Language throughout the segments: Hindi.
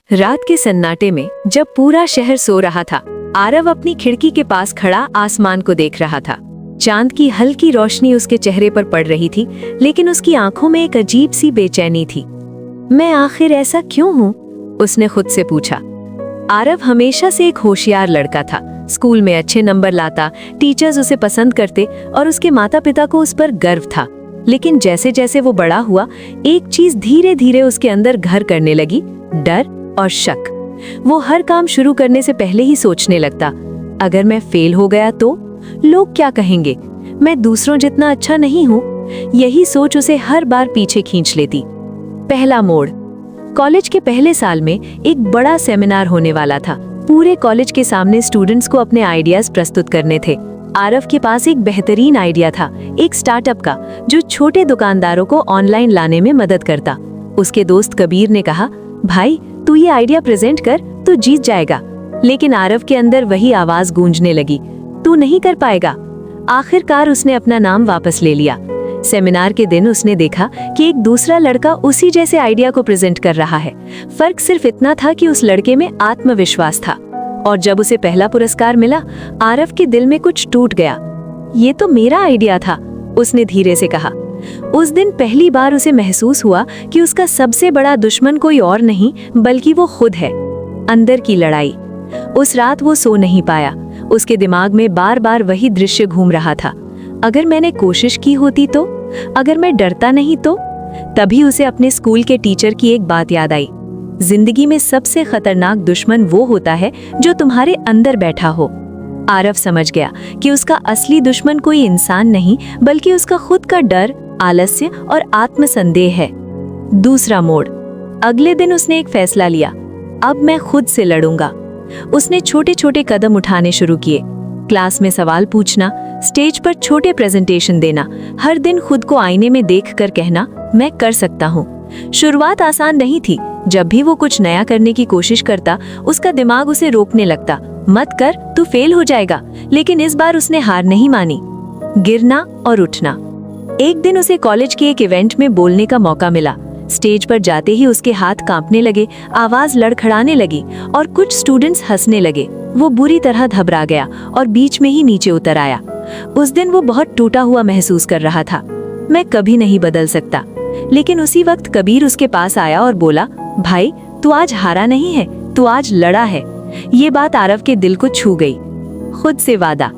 रात के सन्नाटे में जब पूरा शहर सो रहा था, आरव अपनी खिड़की के पास खड़ा आसमान को देख रहा था। चांद की हल्की रोशनी उसके चेहरे पर पड़ रही थी, लेकिन उसकी आंखों में एक अजीब सी बेचैनी थी। मैं आखिर ऐसा क्यों हूँ? उसने खुद से पूछा। आरव हमेशा से एक होशियार लड़का था। स्कूल में अच्छे नंबर लाता, टीचर्स उसे पसंद करते और उसके माता पिता को उस पर गर्व था। लेकिन जैसे जैसे वो बड़ा हुआ, एक चीज धीरे धीरे उसके अंदर घर करने लगी, डर और शक। वो हर काम शुरू करने से पहले ही सोचने लगता, अगर मैं फेल हो गया तो लोग क्या कहेंगे, मैं दूसरों जितना अच्छा नहीं हूँ। यही सोच उसे हर बार पीछे खींच लेती। पहला मोड़। कॉलेज के पहले साल में एक बड़ा सेमिनार होने वाला था। पूरे कॉलेज के सामने स्टूडेंट्स को अपने आइडियाज प्रस्तुत करने थे। आरव के पास एक बेहतरीन आइडिया था, एक स्टार्टअप का, जो छोटे दुकानदारों को ऑनलाइन लाने में मदद करता। उसके दोस्त कबीर ने कहा, भाई तू ये आइडिया प्रेजेंट कर तो जीत जाएगा। लेकिन आरव के अंदर वही आवाज गूंजने लगी, तू नहीं कर पाएगा। आखिरकार उसने अपना नाम वापस ले लिया। सेमिनार के दिन उसने देखा कि एक दूसरा लड़का उसी जैसे आइडिया को प्रेजेंट कर रहा है। फर्क सिर्फ इतना था कि उस लड़के में आत्मविश्वास था। और जब उसे पहला पुरस्कार मिला, आरव के दिल में कुछ टूट गया। ये तो मेरा आइडिया था, उसने धीरे से कहा। उस दिन पहली बार उसे महसूस हुआ कि उसका सबसे बड़ा दुश्मन कोई और नहीं बल्कि वो खुद है। अंदर की लड़ाई। उस रात वो सो नहीं पाया। उसके दिमाग में बार बार वही दृश्य घूम रहा था। अगर मैंने कोशिश की होती तो, अगर मैं डरता नहीं तो। तभी उसे अपने स्कूल के टीचर की एक बात याद आई, जिंदगी में सबसे खतरनाक दुश्मन वो होता है जो तुम्हारे अंदर बैठा हो। आरव समझ गया कि उसका असली दुश्मन कोई इंसान नहीं बल्कि उसका खुद का डर, आलस्य और आत्मसंदेह है। दूसरा मोड़। अगले दिन उसने एक फैसला लिया, अब मैं खुद से लड़ूंगा। उसने छोटे छोटे कदम उठाने शुरू किए। क्लास में सवाल पूछना, स्टेज पर छोटे प्रेजेंटेशन देना, हर दिन खुद को आईने में देखकर कहना, मैं कर सकता हूँ। शुरुआत आसान नहीं थी। जब भी वो कुछ नया करने की कोशिश करता, उसका दिमाग उसे रोकने लगता, मत कर, तू फेल हो जाएगा। लेकिन इस बार उसने हार नहीं मानी। गिरना और उठना। एक दिन उसे कॉलेज के एक इवेंट में बोलने का मौका मिला। स्टेज पर जाते ही उसके हाथ कांपने लगे, आवाज लड़खड़ाने लगी और कुछ स्टूडेंट्स हंसने लगे। वो बुरी तरह घबरा गया और बीच में ही नीचे उतर आया। उस दिन वो बहुत टूटा हुआ महसूस कर रहा था। मैं कभी नहीं बदल सकता। लेकिन उसी वक्त कबीर उसके पास आया और बोला, भाई तू आज हारा नहीं है, तू आज लड़ा है। ये बात आरव के दिल को छू गई। खुद से वादा।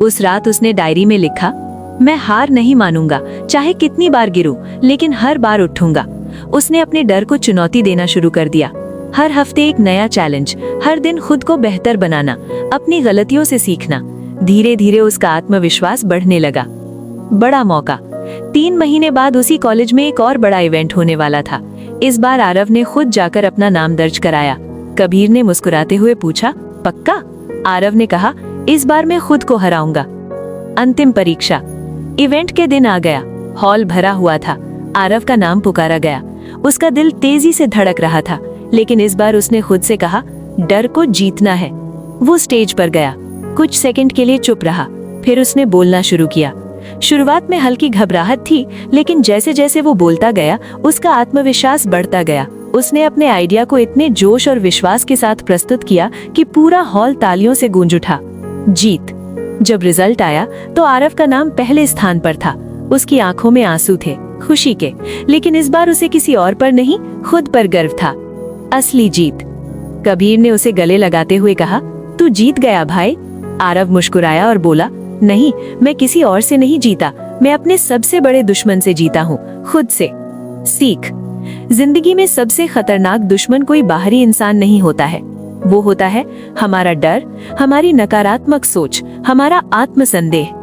उस रात उसने डायरी में लिखा, मैं हार नहीं मानूंगा, चाहे कितनी बार गिरूं, लेकिन हर बार उठूंगा। उसने अपने डर को चुनौती देना शुरू कर दिया। हर हफ्ते एक नया चैलेंज, हर दिन खुद को बेहतर बनाना, अपनी गलतियों से सीखना। धीरे धीरे उसका आत्मविश्वास बढ़ने लगा। बड़ा मौका। 3 महीने बाद उसी कॉलेज में एक और बड़ा इवेंट होने वाला था। इस बार आरव ने खुद जाकर अपना नाम दर्ज कराया। कबीर ने मुस्कुराते हुए पूछा, पक्का? आरव ने कहा, इस बार मैं खुद को हराऊंगा। अंतिम परीक्षा। इवेंट के दिन आ गया। हॉल भरा हुआ था। आरव का नाम पुकारा गया। उसका दिल तेजी से धड़क रहा था, लेकिन इस बार उसने खुद से कहा, डर को जीतना है। वो स्टेज पर गया। कुछ सेकंड के लिए चुप रहा, फिर उसने बोलना शुरू किया। शुरुआत में हल्की घबराहट थी, लेकिन जैसे जैसे वो बोलता गया, उसका आत्मविश्वास बढ़ता गया। उसने अपने आइडिया को इतने जोश और विश्वास के साथ प्रस्तुत किया कि पूरा हॉल तालियों से गूंज उठा। जीत। जब रिजल्ट आया तो आरव का नाम पहले स्थान पर था। उसकी आंखों में आंसू थे, खुशी के, लेकिन इस बार उसे किसी और पर नहीं, खुद पर गर्व था। असली जीत। कबीर ने उसे गले लगाते हुए कहा, तू जीत गया भाई। आरव मुस्कुराया और बोला, नहीं, मैं किसी और से नहीं जीता, मैं अपने सबसे बड़े दुश्मन से जीता हूँ, खुद से। सीख। जिंदगी में सबसे खतरनाक दुश्मन कोई बाहरी इंसान नहीं होता है, वो होता है हमारा डर, हमारी नकारात्मक सोच, हमारा आत्मसंदेह।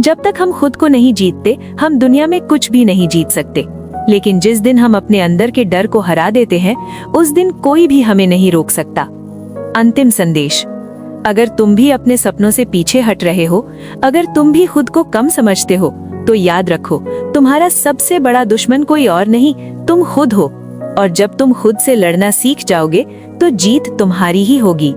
जब तक हम खुद को नहीं जीतते, हम दुनिया में कुछ भी नहीं जीत सकते। लेकिन जिस दिन हम अपने अंदर के डर को हरा देते हैं, उस दिन कोई भी हमें नहीं रोक सकता। अंतिम संदेश। अगर तुम भी अपने सपनों से पीछे हट रहे हो, अगर तुम भी खुद को कम समझते हो, तो याद रखो, तुम्हारा सबसे बड़ा दुश्मन कोई और नहीं, तुम खुद हो। और जब तुम खुद से लड़ना सीख जाओगे, तो जीत तुम्हारी ही होगी।